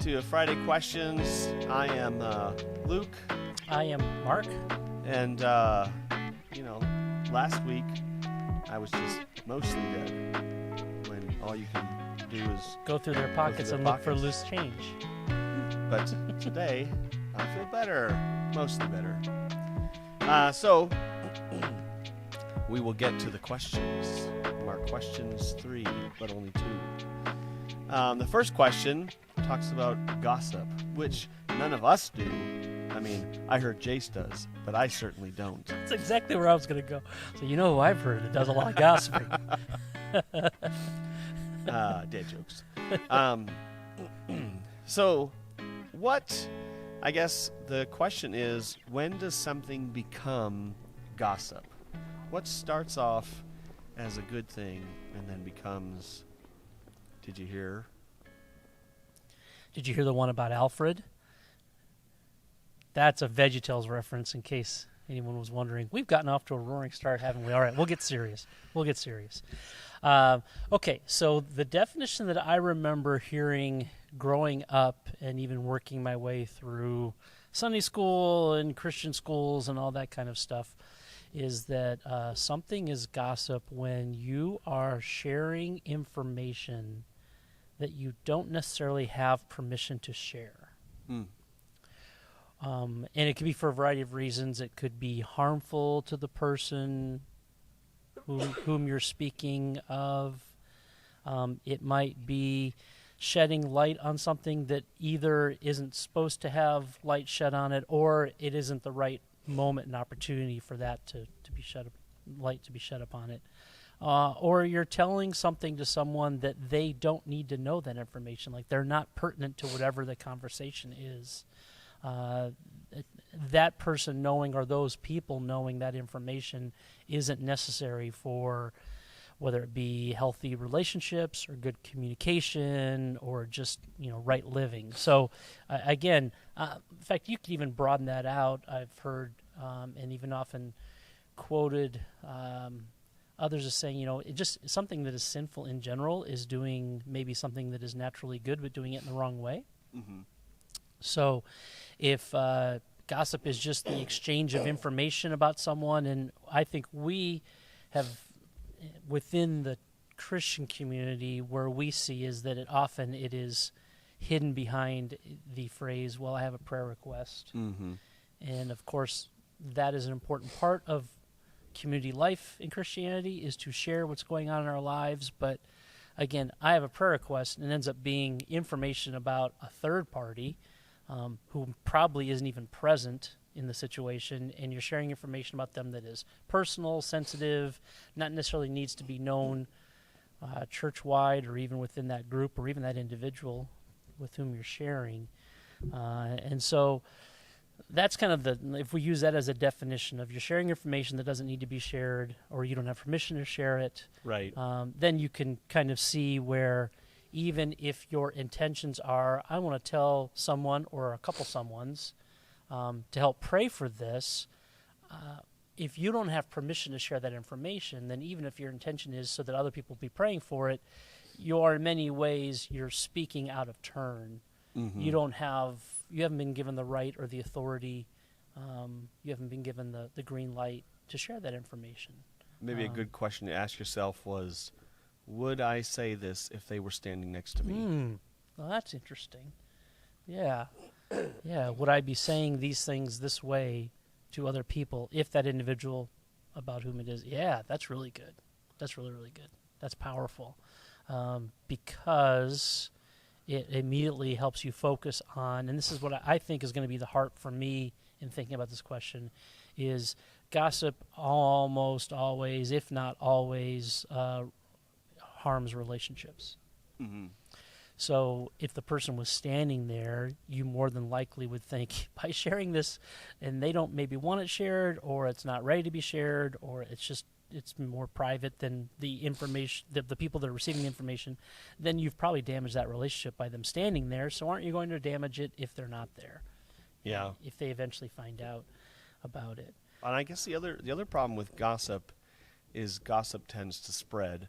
to Friday Questions. I am Luke, I am Mark. and last week I was just mostly dead when all you can do is. Go through their pockets their and look for pockets. loose change. But today I feel better, mostly better. So we will get to the questions. Mark questions 3, but only 2. The first question talks about gossip, which none of us do. I mean, I heard Jace does, but I certainly don't. That's exactly where I was going to go. So you know who I've heard that does a lot of gossiping. Dead jokes. So, I guess the question is, when does something become gossip? What starts off as a good thing and then becomes, did you hear? Did you hear the one about Alfred? That's a VeggieTales reference in case anyone was wondering. We've gotten off to a roaring start, haven't we? All right, we'll get serious. Okay, so the definition that I remember hearing growing up and even working my way through Sunday school and Christian schools and all that kind of stuff is that something is gossip when you are sharing information that you don't necessarily have permission to share. And it could be for a variety of reasons. It could be harmful to the person whom you're speaking of. It might be shedding light on something that either isn't supposed to have light shed on it, or it isn't the right moment and opportunity for that to be light to be shed upon it. Or you're telling something to someone that they don't need to know that information, like they're not pertinent to whatever the conversation is. That person knowing or those people knowing that information isn't necessary for whether it be healthy relationships or good communication or just right living. So again, in fact, you can even broaden that out. I've heard and even often quoted others as saying, it just something that is sinful in general is doing maybe something that is naturally good, but doing it in the wrong way. Mm-hmm. So if gossip is just the exchange of information about someone, and I think we have, within the Christian community, where we see is that it is hidden behind the phrase, well, I have a prayer request. Mm-hmm. And of course, that is an important part of community life in Christianity, is to share what's going on in our lives. But again, I have a prayer request, and it ends up being information about a third party who probably isn't even present in the situation, and you're sharing information about them that is personal, sensitive, not necessarily needs to be known church-wide or even within that group or even that individual with whom you're sharing. And so that's kind of if we use that as a definition of you're sharing information that doesn't need to be shared or you don't have permission to share it, Right. then you can kind of see where even if your intentions are, I want to tell someone or a couple someones to help pray for this, if you don't have permission to share that information, then even if your intention is so that other people be praying for it, you are in many ways, you're speaking out of turn. Mm-hmm. You haven't been given the right or the authority, you haven't been given the green light to share that information. Maybe a good question to ask yourself was, would I say this if they were standing next to me? Well, that's interesting. Yeah. Yeah. Would I be saying these things this way to other people if that individual about whom it is? Yeah, that's really good. That's really, really good. That's powerful. Because it immediately helps you focus on, and this is what I think is going to be the heart for me in thinking about this question, is gossip almost always, if not always, harms relationships. Mm-hmm. So if the person was standing there, you more than likely would think, by sharing this, and they don't maybe want it shared, or it's not ready to be shared, or it's more private than the information, the people that are receiving the information, then you've probably damaged that relationship by them standing there. So aren't you going to damage it if they're not there? Yeah. If they eventually find out about it. And I guess the other problem with gossip is gossip tends to spread.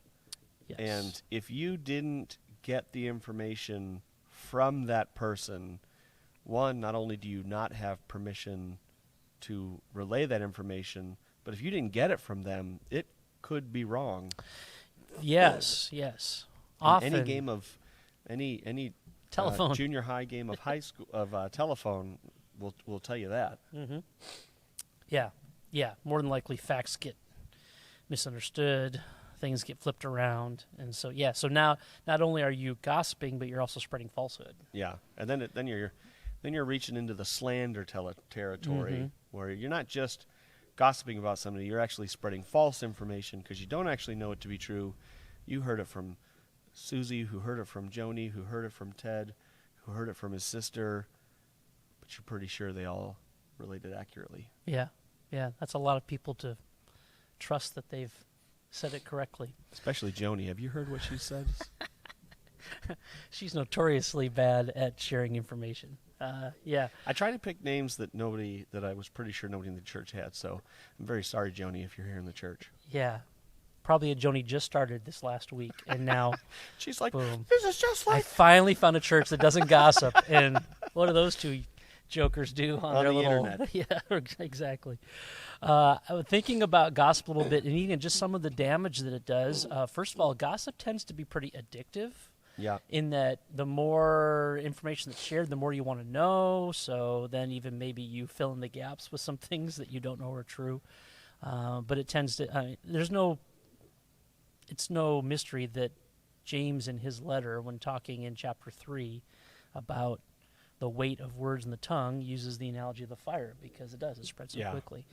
Yes. And if you didn't get the information from that person, one, not only do you not have permission to relay that information, but if you didn't get it from them, it could be wrong. Yes, yes. In Often any game of any telephone. junior high game of high school of telephone will tell you that. Mm-hmm. Yeah, yeah. More than likely, facts get misunderstood, things get flipped around, and so yeah. So now, not only are you gossiping, but you're also spreading falsehood. Yeah, and then you're reaching into the slander territory Mm-hmm. where you're not just gossiping about somebody, you're actually spreading false information because you don't actually know it to be true. You heard it from Susie, who heard it from Joni, who heard it from Ted, who heard it from his sister, but you're pretty sure they all related accurately. Yeah, yeah. That's a lot of people to trust that they've said it correctly. Especially Joni. Have you heard what she said? She's notoriously bad at sharing information. Yeah. I try to pick names that I was pretty sure nobody in the church had, so I'm very sorry, Joni, if you're here in the church. Yeah. Probably a Joni just started this last week, and now She's like, boom. this is just I like finally found a church that doesn't gossip. And what do those two jokers do on their the little internet. Yeah, exactly. I was thinking about gossip a little bit, and even just some of the damage that it does. First of all, gossip tends to be pretty addictive. Yeah. In that the more information that's shared, the more you want to know. So then even maybe you fill in the gaps with some things that you don't know are true. But it tends to, it's no mystery that James in his letter, when talking in chapter 3 about the weight of words in the tongue, uses the analogy of the fire because it does. It spreads so quickly.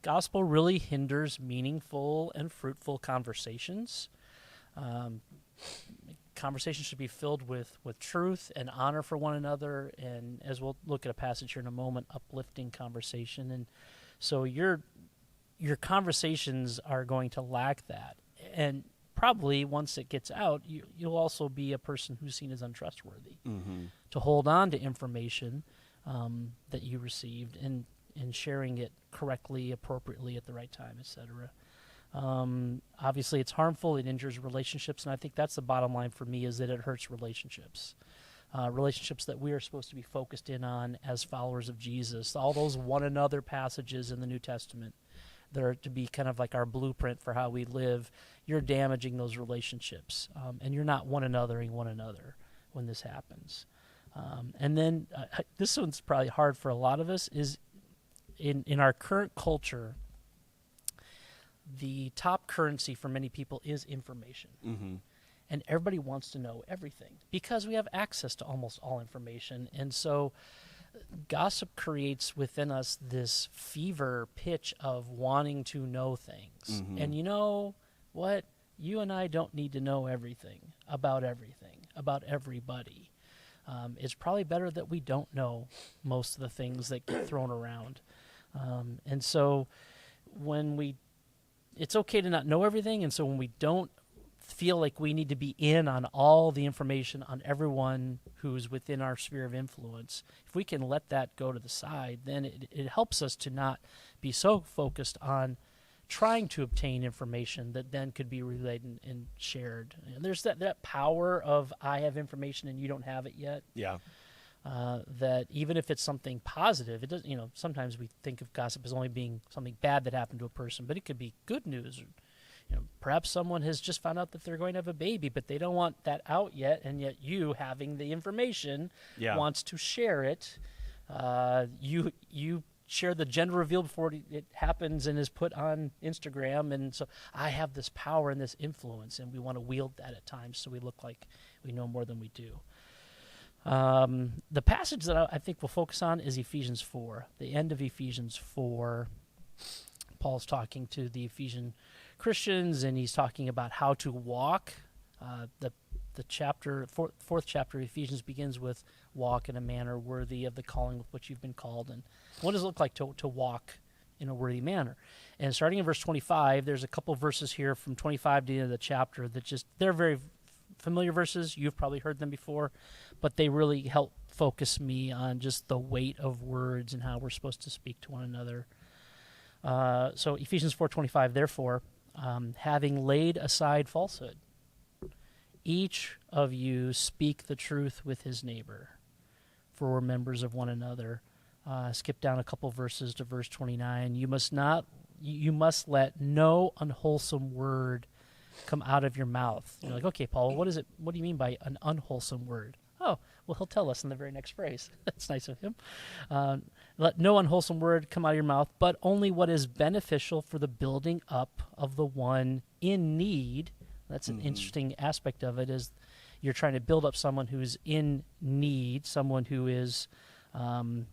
Gospel really hinders meaningful and fruitful conversations. Conversation should be filled with truth and honor for one another, and as we'll look at a passage here in a moment, uplifting conversation. And so your conversations are going to lack that, and probably once it gets out, you'll also be a person who's seen as untrustworthy to hold on to information that you received and sharing it correctly, appropriately at the right time, etc. Obviously, it's harmful. It injures relationships, and I think that's the bottom line for me, is that it hurts relationships. Relationships that we are supposed to be focused in on as followers of Jesus. All those one another passages in the New Testament that are to be kind of like our blueprint for how we live, you're damaging those relationships, and you're not one anothering one another when this happens. And then this one's probably hard for a lot of us, is in our current culture, the top currency for many people is information. Mm-hmm. And everybody wants to know everything because we have access to almost all information. And so gossip creates within us this fever pitch of wanting to know things. Mm-hmm. And you know what? You and I don't need to know everything, about everybody. It's probably better that we don't know most of the things that get thrown around. And so it's okay to not know everything, and so when we don't feel like we need to be in on all the information on everyone who's within our sphere of influence, if we can let that go to the side, then it helps us to not be so focused on trying to obtain information that then could be relayed and shared. And there's that power of, I have information and you don't have it yet. Yeah. That even if it's something positive, it doesn't. Sometimes we think of gossip as only being something bad that happened to a person, but it could be good news. Perhaps someone has just found out that they're going to have a baby, but they don't want that out yet, and yet you, having the information, wants to share it. You share the gender reveal before it happens and is put on Instagram, and so I have this power and this influence, and we want to wield that at times, so we look like we know more than we do. The passage that I think we'll focus on is Ephesians 4, the end of Ephesians 4. Paul's talking to the Ephesian Christians, and he's talking about how to walk. The chapter, fourth chapter of Ephesians begins with walk in a manner worthy of the calling with which you've been called. And what does it look like to walk in a worthy manner? And starting in verse 25, there's a couple verses here from 25 to the end of the chapter that they're very familiar verses. You've probably heard them before, but they really help focus me on just the weight of words and how we're supposed to speak to one another. So Ephesians 4:25, therefore, having laid aside falsehood, each of you speak the truth with his neighbor, for we're members of one another. Skip down a couple verses to verse 29. You must let no unwholesome word come out of your mouth. You're like, okay, Paul, what do you mean by an unwholesome word? Oh, well, he'll tell us in the very next phrase. That's nice of him. Let no unwholesome word come out of your mouth, but only what is beneficial for the building up of the one in need. That's an interesting aspect of it, is you're trying to build up someone who's in need, someone who is, in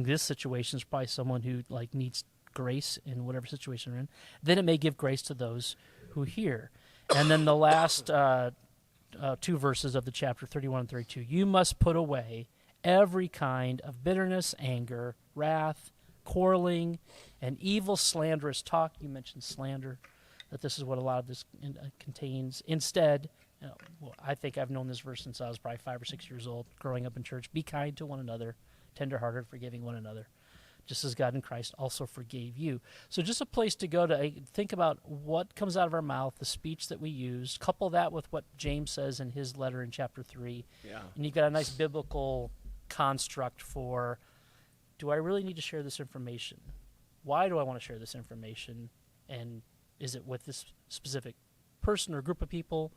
this situation, is probably someone who like needs grace in whatever situation they're in. Then it may give grace to those who hear. And then the last two verses of the chapter, 31 and 32, you must put away every kind of bitterness, anger, wrath, quarreling, and evil slanderous talk. You mentioned slander, that this is what a lot of this contains. Instead, I think I've known this verse since I was probably 5 or 6 years old, growing up in church. Be kind to one another, tenderhearted, forgiving one another, just as God in Christ also forgave you. So just a place to go to think about what comes out of our mouth, the speech that we use, couple that with what James says in his letter in chapter 3. Yeah. And you've got a nice biblical construct for, do I really need to share this information? Why do I want to share this information? And is it with this specific person or group of people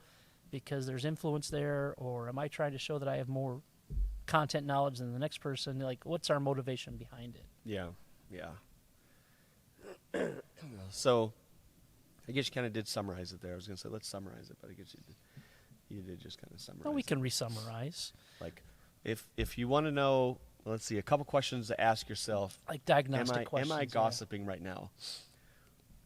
because there's influence there? Or am I trying to show that I have more content knowledge than the next person? Like, what's our motivation behind it? Yeah. So, I guess you kind of did summarize it there. I was going to say, let's summarize it, but I guess you did just kind of summarize Well, we it. can re-summarize. Like, if you want to know, let's see, a couple questions to ask yourself. Like diagnostic questions. Am I yeah. gossiping right now?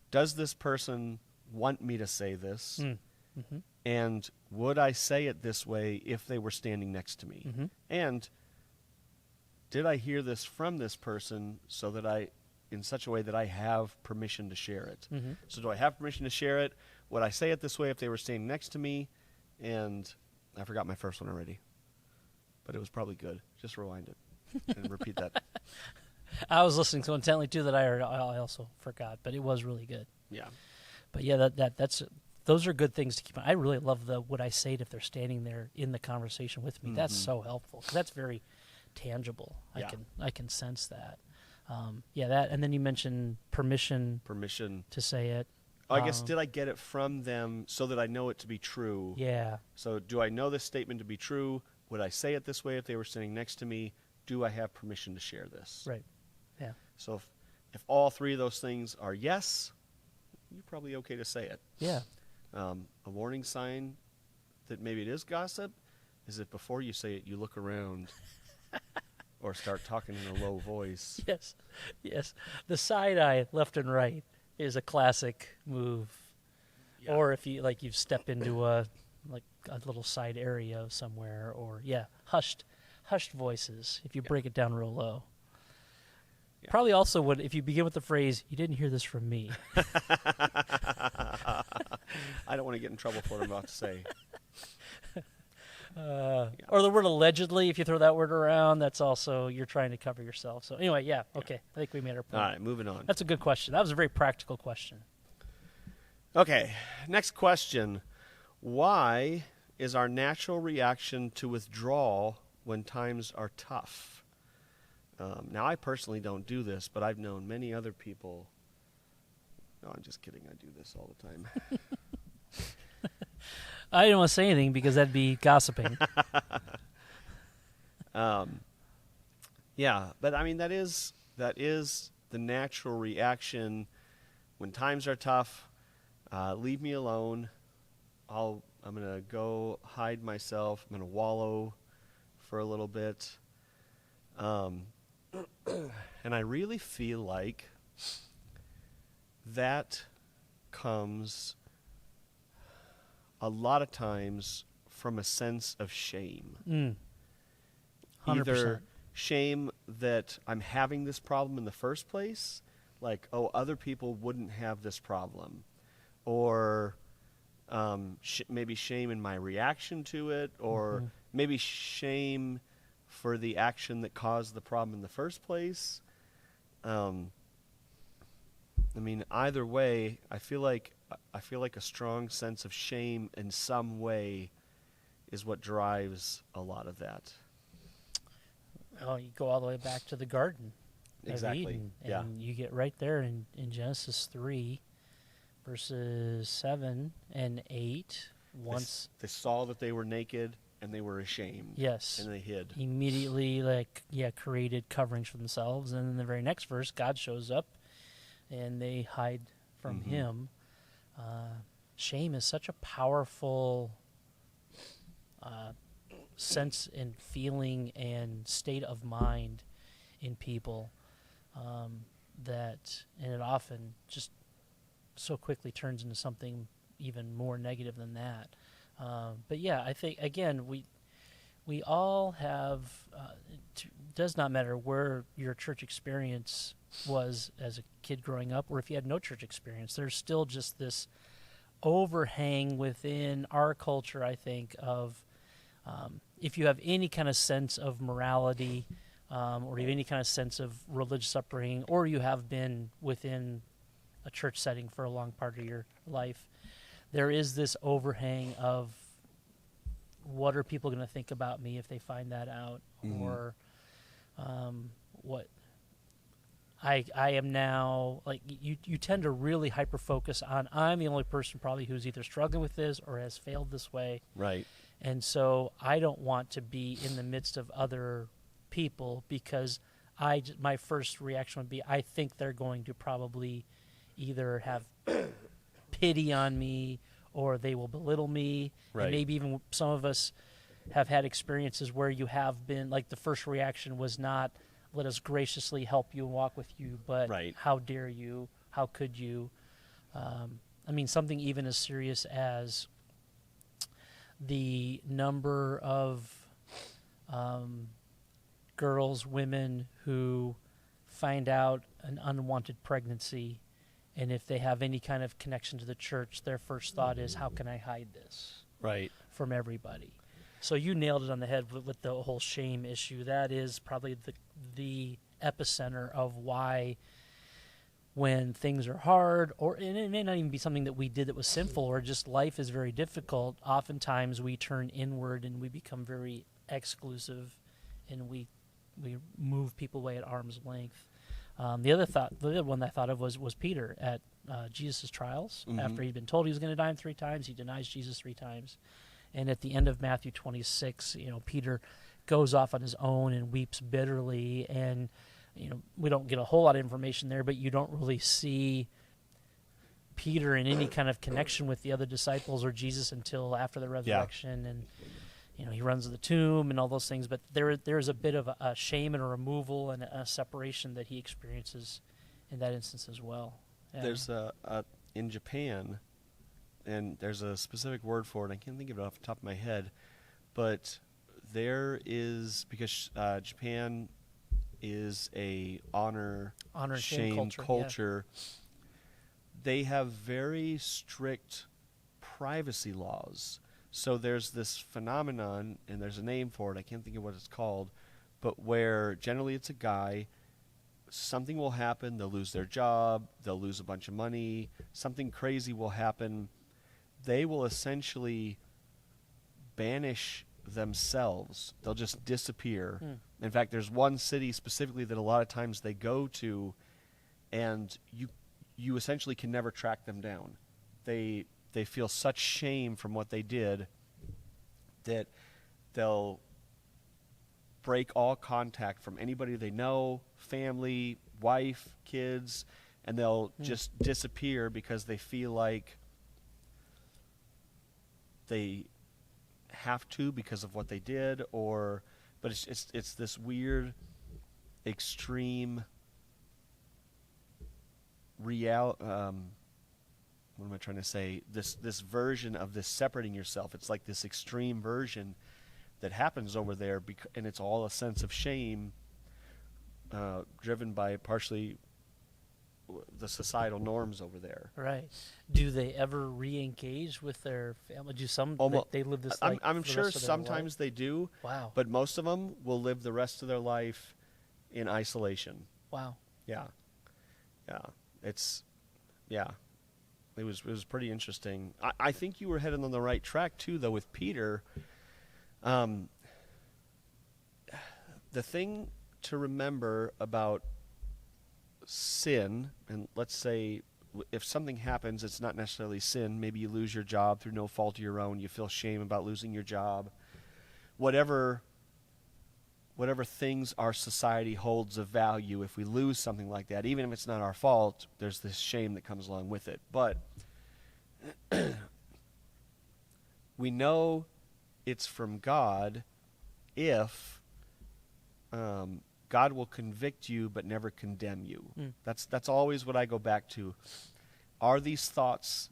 Does this person want me to say this? Mm-hmm. And would I say it this way if they were standing next to me? Mm-hmm. And did I hear this from this person so that in such a way that I have permission to share it? Mm-hmm. So do I have permission to share it? Would I say it this way if they were standing next to me? And I forgot my first one already, but it was probably good. Just rewind it and repeat that. I was listening so intently too that I also forgot, but it was really good. Yeah. But yeah, that's those are good things to keep. I really love what I say if they're standing there in the conversation with me. Mm-hmm. That's so helpful 'cause that's very tangible. Yeah. I can sense that. That, and then you mentioned permission Permission. to say it. I guess, did I get it from them so that I know it to be true? Yeah. So do I know this statement to be true? Would I say it this way if they were sitting next to me? Do I have permission to share this? Right. Yeah. So if all three of those things are yes, you're probably okay to say it. Yeah. A warning sign that maybe it is gossip is that before you say it, you look around or start talking in a low voice. Yes. Yes. The side eye left and right is a classic move. Yeah. Or if you've stepped into a little side area somewhere, or hushed voices if you break it down real low. Yeah. Probably also if you begin with the phrase, "You didn't hear this from me." I don't want to get in trouble for what I'm about to say. Or the word allegedly, if you throw that word around, that's also, you're trying to cover yourself. So anyway, okay. I think we made our point. All right, moving on. That's a good question. That was a very practical question. Okay, next question. Why is our natural reaction to withdrawal when times are tough? Now, I personally don't do this, but I've known many other people. No, I'm just kidding. I do this all the time. I didn't want to say anything because that'd be gossiping. Yeah, but I mean that is the natural reaction when times are tough. Leave me alone. I'm gonna go hide myself. I'm gonna wallow for a little bit. And I really feel like that comes a lot of times from a sense of shame. 100%. Either shame that I'm having this problem in the first place, like, oh, other people wouldn't have this problem, or maybe shame in my reaction to it, or maybe shame for the action that caused the problem in the first place. I mean, either way, I feel like a strong sense of shame in some way is what drives a lot of that. Oh, you go all the way back to the Garden of Exactly. Eden, Yeah. and you get right there in Genesis 3, verses 7 and 8. Once, They saw that they were naked and they were ashamed yes, and they hid. immediately, created coverings for themselves. And in the very next verse, God shows up and they hide from Mhm. him. Shame is such a powerful sense and feeling and state of mind in people, and it often just so quickly turns into something even more negative than that. But yeah, I think again we all have. It does not matter where your church experience was as a kid growing up, or if you had no church experience. There's still just this overhang within our culture, I think, of if you have any kind of sense of morality, or you have any kind of sense of religious upbringing, or you have been within a church setting for a long part of your life, there is this overhang of what are people going to think about me if they find that out, Mhm. or what I am now, like you tend to really hyper focus on I'm the only person probably who's either struggling with this or has failed this way, Right. and so I don't want to be in the midst of other people because my first reaction would be I think they're going to probably either have pity on me or they will belittle me. Right. And maybe even some of us have had experiences where you have been, like the first reaction was not let us graciously help you and walk with you, but Right. how dare you, how could you. I mean, something even as serious as the number of girls, women who find out an unwanted pregnancy, and if they have any kind of connection to the church, their first thought is, how can I hide this Right. from everybody? So you nailed it on the head with the whole shame issue. That is probably the epicenter of why when things are hard, and it may not even be something that we did that was sinful, or just life is very difficult, oftentimes we turn inward and we become very exclusive, and we move people away at arm's length. The other one I thought of was Peter at Jesus' trials. Mhm. After he'd been told he was going to die him 3 times, he denies Jesus 3 times. And at the end of Matthew 26, Peter goes off on his own and weeps bitterly. And, we don't get a whole lot of information there, but you don't really see Peter in any kind of connection with the other disciples or Jesus until after the resurrection. And, he runs to the tomb and all those things. But there's a bit of a shame and a removal and a separation that he experiences in that instance as well. Yeah. There's in Japan, and there's a specific word for it. I can't think of it off the top of my head, but there is, because Japan is a honor Honor and shame shame culture, culture. They have very strict privacy laws. So there's this phenomenon, and there's a name for it. I can't think of what it's called, but where generally it's a guy. Something will happen. They'll lose their job. They'll lose a bunch of money. Something crazy will happen. They will essentially banish themselves. They'll just disappear. In fact, there's one city specifically that a lot of times they go to, and you essentially can never track them down. They feel such shame from what they did that they'll break all contact from anybody they know, family, wife, kids, and they'll just disappear because they feel like they have to because of what they did, but it's this weird extreme what am I trying to say? This version of this separating yourself. It's like this extreme version that happens over there, and it's all a sense of shame, driven by partially the societal norms over there. Right. Do they ever re-engage with their family? Do some they live this life? I'm sure sometimes they do. Wow. But most of them will live the rest of their life in isolation. Wow. Yeah. Yeah. It's Yeah. It was pretty interesting. I think you were heading on the right track too, though, with Peter. Um, the thing to remember about sin, and let's say if something happens, it's not necessarily sin. Maybe you lose your job through no fault of your own. You feel shame about losing your job. Whatever things our society holds of value, if we lose something like that, even if it's not our fault, there's this shame that comes along with it. But we know it's from God if God will convict you but never condemn you. That's always what I go back to. Are these thoughts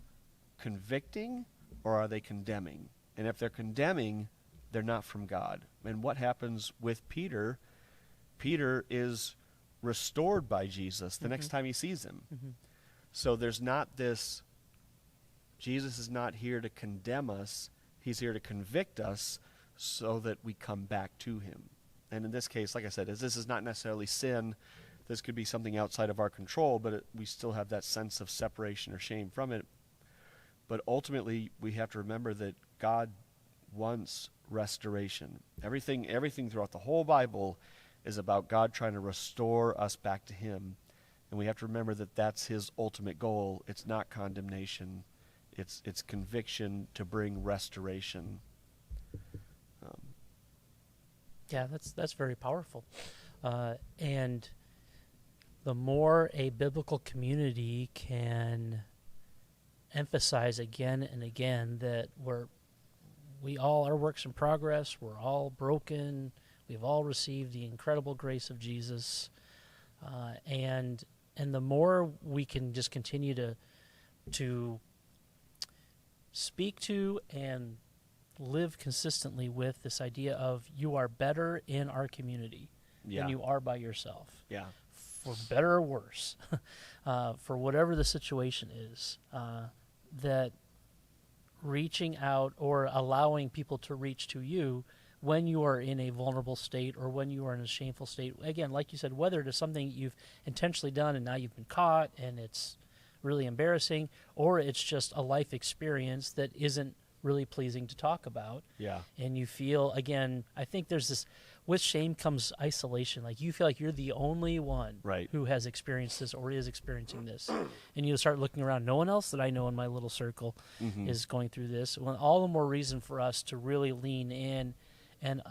convicting or are they condemning? And if they're condemning, they're not from God. And what happens with Peter? Peter is restored by Jesus the next time he sees him. So there's not this, Jesus is not here to condemn us. He's here to convict us so that we come back to him. And in this case, like I said, this is not necessarily sin. This could be something outside of our control, but we still have that sense of separation or shame from it. But ultimately, we have to remember that God wants restoration. Everything throughout the whole Bible is about God trying to restore us back to him. And we have to remember that that's his ultimate goal. It's not condemnation. It's conviction to bring restoration. Yeah, that's very powerful. And the more a biblical community can emphasize again and again that we all are works in progress, we're all broken, we've all received the incredible grace of Jesus, and the more we can just continue to speak to and live consistently with this idea of you are better in our community than you are by yourself. Yeah. For better or worse, for whatever the situation is, that reaching out or allowing people to reach to you when you are in a vulnerable state or when you are in a shameful state, again, like you said, whether it is something you've intentionally done and now you've been caught and it's really embarrassing, or it's just a life experience that isn't really pleasing to talk about. Yeah. And you feel, again, I think there's this, with shame comes isolation. Like you feel like you're the only one who has experienced this or is experiencing this. And you start looking around. No one else that I know in my little circle is going through this. Well, all the more reason for us to really lean in. And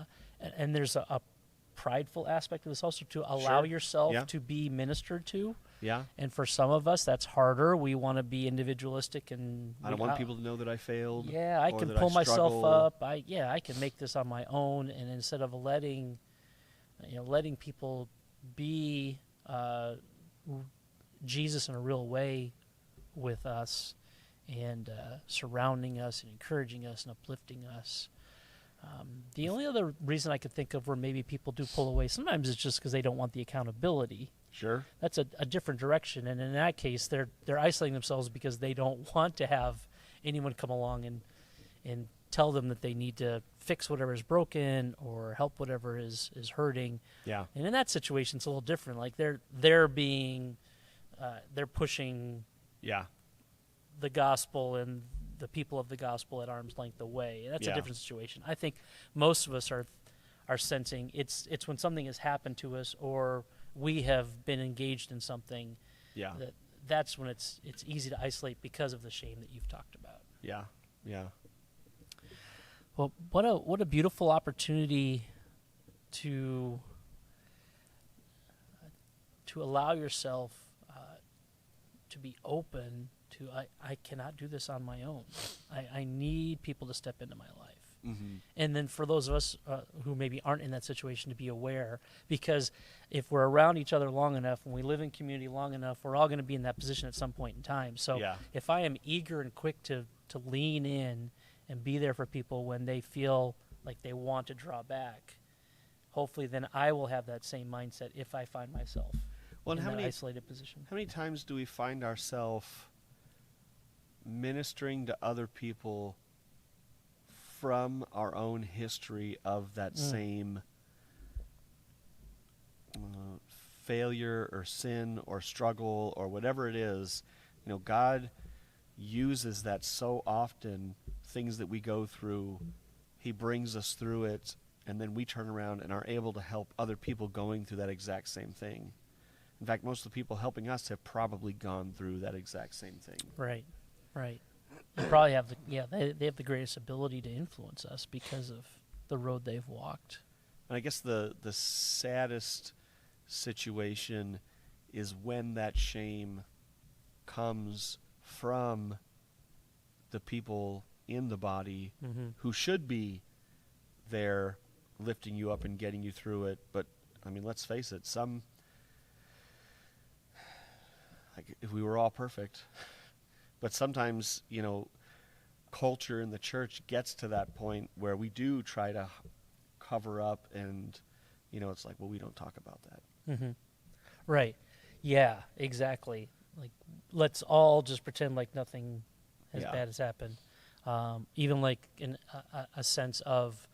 there's a prideful aspect of this also, to allow yourself to be ministered to. Yeah. And for some of us, that's harder. We want to be individualistic, and I don't want people to know that I failed. Yeah, I can pull myself up. I can make this on my own. And instead of letting people be Jesus in a real way with us, and surrounding us and encouraging us and uplifting us. The only other reason I could think of where maybe people do pull away sometimes is just because they don't want the accountability. Sure. That's a different direction, and in that case, they're isolating themselves because they don't want to have anyone come along and tell them that they need to fix whatever is broken or help whatever is hurting. Yeah. And in that situation, it's a little different. Like they're pushing the gospel and the people of the gospel at arm's length away. And that's a different situation. I think most of us are sensing it's when something has happened to us or we have been engaged in something. Yeah. That's when it's easy to isolate because of the shame that you've talked about. Yeah. Yeah. Well, what a beautiful opportunity to allow yourself to be open to I cannot do this on my own. I need people to step into my life. Mm-hmm. And then for those of us who maybe aren't in that situation, to be aware, because if we're around each other long enough and we live in community long enough, we're all going to be in that position at some point in time. So if I am eager and quick to lean in and be there for people when they feel like they want to draw back, hopefully then I will have that same mindset if I find myself in that isolated position. How many times do we find ourselves ministering to other people from our own history of that same failure or sin or struggle or whatever it is, God uses that so often, things that we go through, he brings us through it, and then we turn around and are able to help other people going through that exact same thing. In fact, most of the people helping us have probably gone through that exact same thing. Right. They probably have they have the greatest ability to influence us because of the road they've walked. And I guess the saddest situation is when that shame comes from the people in the body who should be there lifting you up and getting you through it. But, I mean, let's face it, if we were all perfect, but sometimes, culture in the church gets to that point where we do try to cover up and, it's like, well, we don't talk about that. Right. Yeah, exactly. Like, let's all just pretend like nothing as bad has happened. Even like in a sense of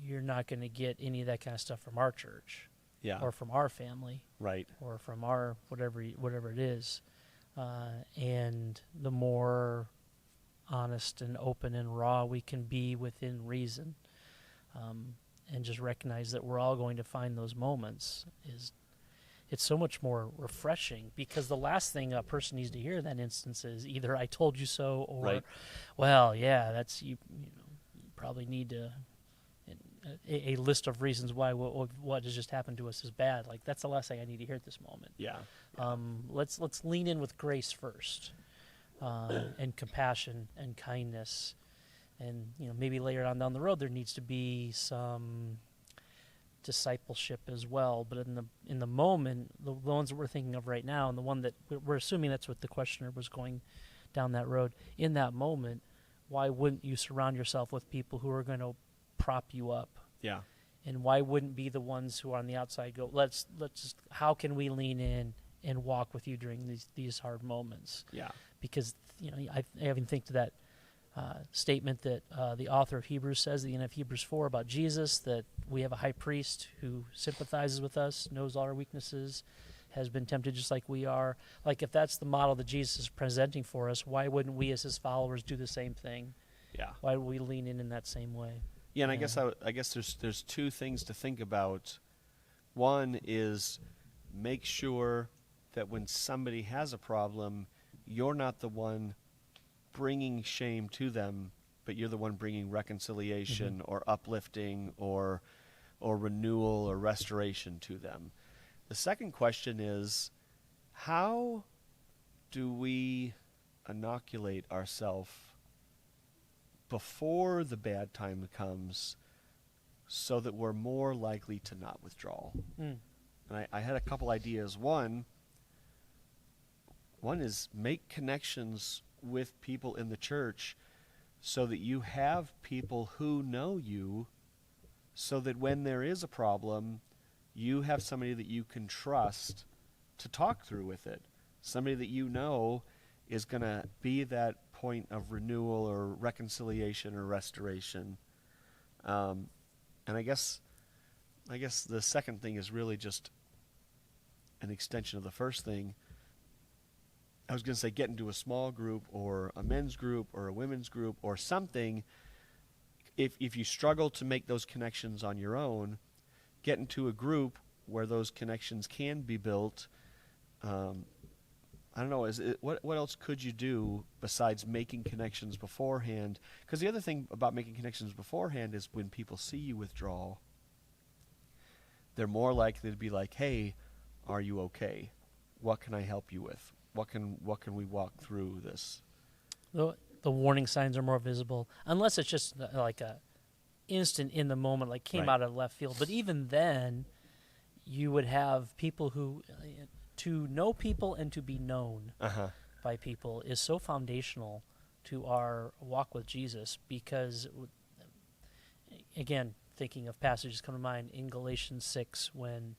you're not going to get any of that kind of stuff from our church or from our family. Right. Or from our whatever it is. And the more honest and open and raw we can be within reason, and just recognize that we're all going to find those moments, it's so much more refreshing, because the last thing a person needs to hear in that instance is either "I told you so" or "Well, yeah, that's you probably need to a list of reasons why what has just happened to us is bad." Like, that's the last thing I need to hear at this moment. Let's lean in with grace first, and compassion and kindness, and maybe later on down the road there needs to be some discipleship as well. But in the moment, the ones that we're thinking of right now, and the one that we're assuming that's what the questioner was going down that road. In that moment, why wouldn't you surround yourself with people who are going to prop you up? Yeah. And why wouldn't be the ones who are on the outside go, let's just, how can we lean in and walk with you during these hard moments? Yeah. Because I even think to that statement that the author of Hebrews says at the end of Hebrews 4 about Jesus, that we have a high priest who sympathizes with us, knows all our weaknesses, has been tempted just like we are. Like, if that's the model that Jesus is presenting for us, why wouldn't we as his followers do the same thing? Yeah. Why would we lean in that same way? Yeah, and I guess there's two things to think about. One is make sure that when somebody has a problem, you're not the one bringing shame to them, but you're the one bringing reconciliation or uplifting or renewal or restoration to them. The second question is, how do we inoculate ourselves before the bad time comes so that we're more likely to not withdraw? And I had a couple ideas. One is make connections with people in the church so that you have people who know you, so that when there is a problem, you have somebody that you can trust to talk through with it. Somebody that you know is going to be that point of renewal or reconciliation or restoration. And I guess the second thing is really just an extension of the first thing. I was going to say get into a small group or a men's group or a women's group or something. If you struggle to make those connections on your own, get into a group where those connections can be built. I don't know. What else could you do besides making connections beforehand? Because the other thing about making connections beforehand is when people see you withdraw, they're more likely to be like, "Hey, are you okay? What can I help you with? What can we walk through this?" The warning signs are more visible, unless it's just like a instant in the moment, like came out of left field. But even then, you would have people who to know people and to be known by people is so foundational to our walk with Jesus, because again, thinking of passages come to mind in Galatians 6 when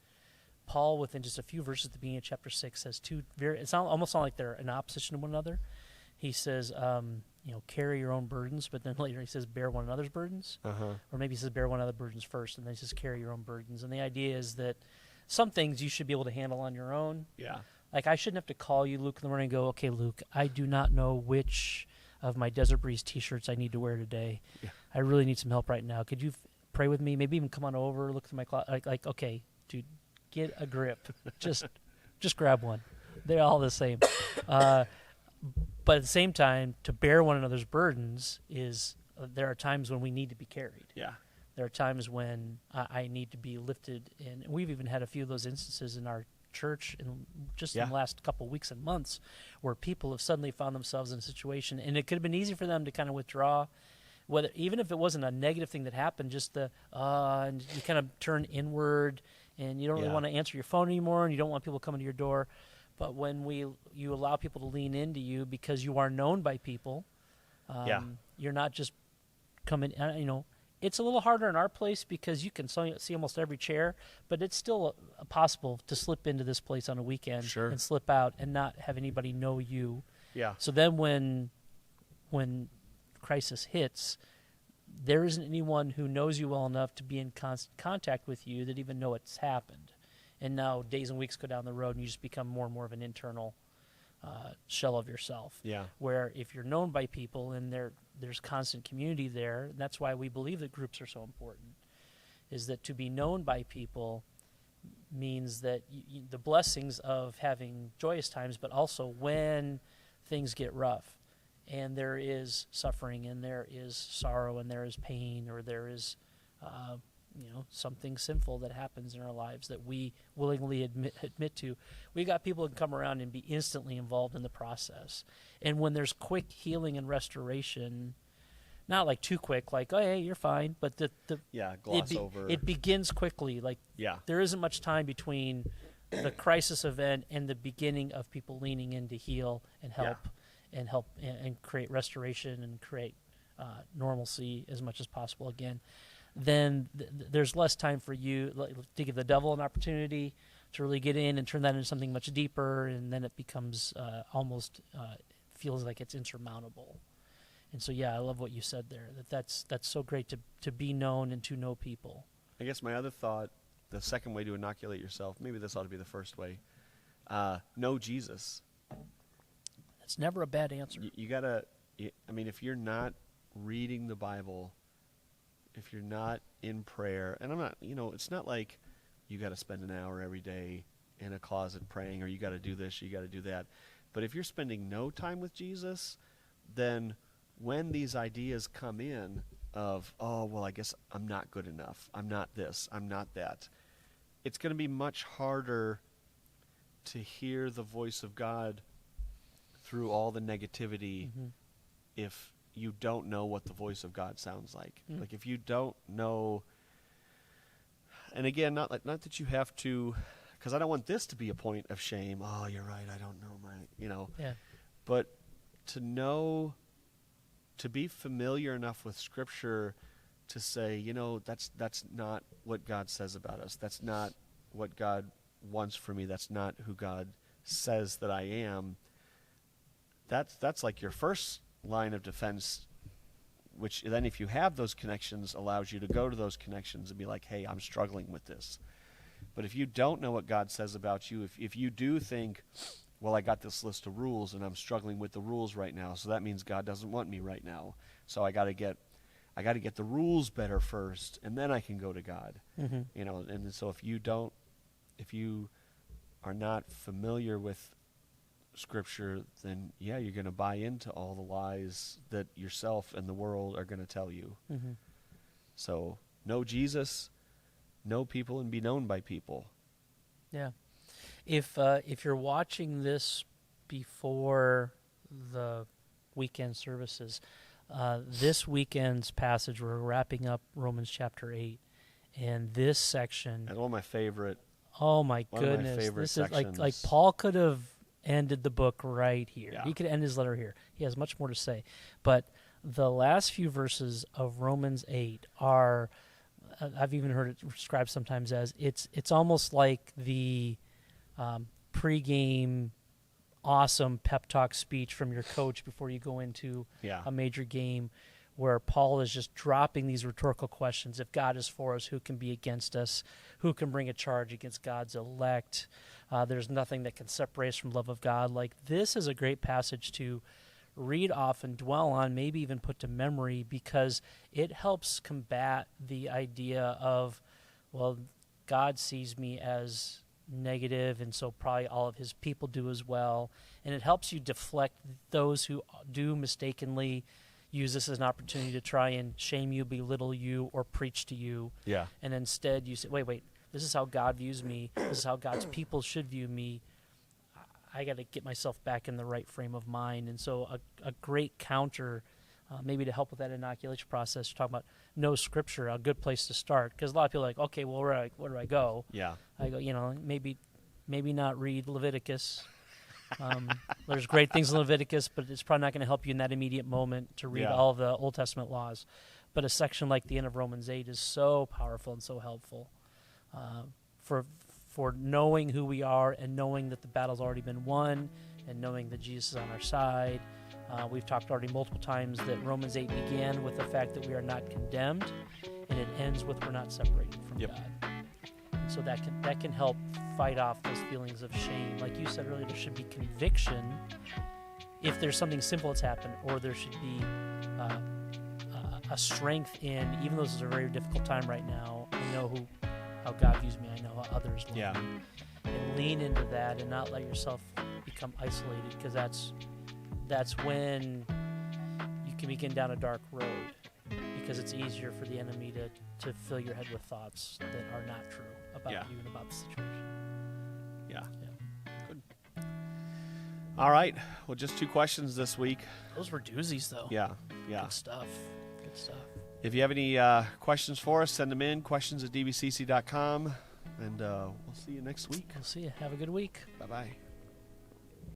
Paul, within just a few verses at the beginning of chapter 6, says it's almost like they're in opposition to one another. He says, carry your own burdens, but then later he says, bear one another's burdens. Or maybe he says, bear one another's burdens first, and then he says, carry your own burdens. And the idea is that some things you should be able to handle on your own. Yeah. like I shouldn't have to call you, Luke, in the morning and go, okay, Luke, I do not know which of my Desert Breeze T-shirts I need to wear today. Yeah. I really need some help right now. Could you pray with me? Maybe even come on over, look through my closet. Like, okay, dude, get a grip. just grab one. They're all the same. But at the same time, to bear one another's burdens is there are times when we need to be carried. Yeah. There are times when I need to be lifted, and we've even had a few of those instances in our church in Yeah. the last couple of weeks and months where people have suddenly found themselves in a situation, and it could have been easy for them to kind of withdraw, whether even if it wasn't a negative thing that happened, just and you kind of turn inward, and you don't really Yeah. want to answer your phone anymore, and you don't want people coming to your door. But when you allow people to lean into you because you are known by people, Yeah. you're not just coming. It's a little harder in our place because you can see almost every chair, but it's still possible to slip into this place on a weekend Sure. and slip out and not have anybody know you. Yeah. So then when crisis hits, there isn't anyone who knows you well enough to be in constant contact with you that even know it's happened. And now days and weeks go down the road and you just become more and more of an internal shell of yourself. Yeah. Where if you're known by people and there's constant community there, and that's why we believe that groups are so important, is that to be known by people means that the blessings of having joyous times, but also when things get rough and there is suffering and there is sorrow and there is pain or there is something sinful that happens in our lives that we willingly admit to, we got people who can come around and be instantly involved in the process. And when there's quick healing and restoration, not like too quick, like, oh, hey, you're fine, but Gloss over. it begins quickly. Like, Yeah. there isn't much time between the crisis event and the beginning of people leaning in to heal and help and create restoration and create normalcy as much as possible again. Then there's less time for you to give the devil an opportunity to really get in and turn that into something much deeper, and then it becomes almost feels like it's insurmountable. And so, yeah, I love what you said there. That's so great to be known and to know people. I guess my other thought, the second way to inoculate yourself, maybe this ought to be the first way, know Jesus. It's never a bad answer. You gotta, if you're not reading the Bible, if you're not in prayer, and I'm not, it's not like you got to spend an hour every day in a closet praying, or you got to do this, you got to do that. But if you're spending no time with Jesus, then when these ideas come in of, oh, well, I guess I'm not good enough, I'm not this, I'm not that, it's going to be much harder to hear the voice of God through all the negativity Mm-hmm. if you don't know what the voice of God sounds like. Mm. Like if you don't know, and again, not that you have to, because I don't want this to be a point of shame. Oh, you're right, I don't know Yeah. But to know, to be familiar enough with Scripture to say, that's not what God says about us. That's not what God wants for me. That's not who God says that I am. That's like your first line of defense, which then if you have those connections allows you to go to those connections and be like, hey, I'm struggling with this. But if you don't know what God says about you, if you do think, well, I got this list of rules and I'm struggling with the rules right now, so that means God doesn't want me right now, so I got to get the rules better first, and then I can go to God. Mm-hmm. And so if you are not familiar with Scripture, then you're going to buy into all the lies that yourself and the world are going to tell you. Mm-hmm. So know Jesus, know people, and be known by people. Yeah. If you're watching this before the weekend services, this weekend's passage, we're wrapping up Romans chapter 8, and this section. And one of my favorite. Oh my One of my goodness! favorite This is like sections. Paul could have ended the book right here. Yeah. He could end his letter here. He has much more to say, but the last few verses of Romans 8 are. I've even heard it described sometimes as it's almost like the pregame awesome pep talk speech from your coach before you go into Yeah. a major game, where Paul is just dropping these rhetorical questions. If God is for us, who can be against us? Who can bring a charge against God's elect? There's nothing that can separate us from love of God. Like, this is a great passage to read off and dwell on, maybe even put to memory, because it helps combat the idea of, well, God sees me as negative, and so probably all of his people do as well. And it helps you deflect those who do mistakenly use this as an opportunity to try and shame you, belittle you, or preach to you. Yeah. And instead you say, wait, this is how God views me. This is how God's people should view me. I got to get myself back in the right frame of mind. And so a great counter, maybe to help with that inoculation process, you're talking about no scripture, a good place to start. Because a lot of people are like, okay, well, where do I go? Yeah. I go, maybe not read Leviticus. There's great things in Leviticus, but it's probably not going to help you in that immediate moment to read all of the Old Testament laws. But a section like the end of Romans 8 is so powerful and so helpful for knowing who we are and knowing that the battle's already been won and knowing that Jesus is on our side. We've talked already multiple times that Romans 8 began with the fact that we are not condemned, and it ends with we're not separated from God. So that can help fight off those feelings of shame. Like you said earlier, there should be conviction if there's something simple that's happened, or there should be a strength in, even though this is a very difficult time right now, I know how God views me, I know how others love me. And lean into that and not let yourself become isolated, because that's when you can begin down a dark road, because it's easier for the enemy to fill your head with thoughts that are not true about you and about the situation. Yeah. Good. All right. Well, just 2 questions this week. Those were doozies, though. Yeah. Good stuff. If you have any questions for us, send them in, questions@dbcc.com, and we'll see you next week. We'll see you. Have a good week. Bye-bye.